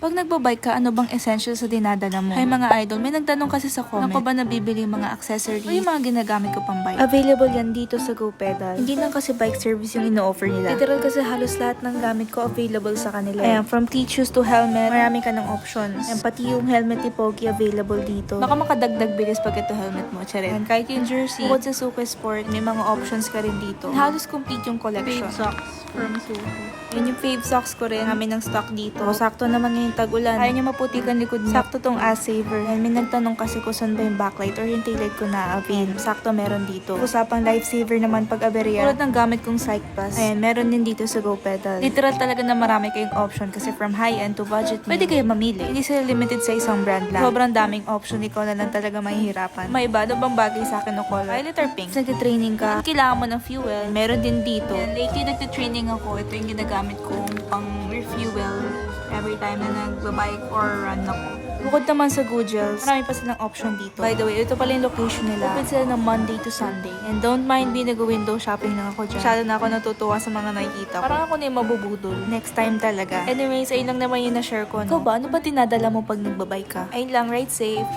Pag nagbabike ka, ano bang essential sa dinadala mo? Hay mga idol, may nagtanong kasi sa comment, ako ba nabibili yung mga accessories o yung mga ginagamit ko pang bike? Available yan dito sa GoPedal. Hindi lang kasi bike service yung ino-offer nila. Literal kasi halos lahat ng gamit ko available sa kanila. Ayan, from T-shoes to helmet, marami ka ng options. Ayan, pati yung helmet ni Pogi available dito. Baka makadagdag bilis pag ito helmet mo, charet. And kahit yung jersey, bukod sa Suka Sport, may mga options ka rin dito. And halos complete yung collection. Fave socks from Suki. Yan yung fave socks ko rin. Namin ng stock dito. O, sakto naman ngayong tag-ulan. Ayaw nyo maputikan likod niyo. Sakto tong ass saver. And may nagtanong kasi kung saan ba yung backlight or yung taillight ko na-avail. Sakto meron dito. Usapang lifesaver naman pag aberya. Tulad ng gamit kong Cyc Pass. Ayan, meron din dito sa GoPedal. Literal talaga na marami kayong option kasi from high-end to budget meal. Pwede kayo mamili. Hindi sila limited sa isang brand lang. Sobrang daming option. Ikaw na lang talaga mahihirapan. May iba, ano bang bagay sa akin o color? Violet or pink? Nagtitraining ka, kailangan mo ng fuel. Meron din dito. And lately, nagtitraining ako. Ito yung ginagamit kong pang refuel every time na nagbabike or run ako. Bukod naman sa Googles, marami pa silang option dito. By the way, ito pala yung location nila. Open sila ng Monday to Sunday. And don't mind me, nag-window shopping lang ako dyan. Masyado na ako natutuwa sa mga nakikita ko. Parang ako na yung mabubudol. Next time talaga. Anyways, ayun lang naman yung na-share ko. No? Ikaw ba? Ano ba tinadala mo pag nagbabike ka? Ayun lang, ride safe.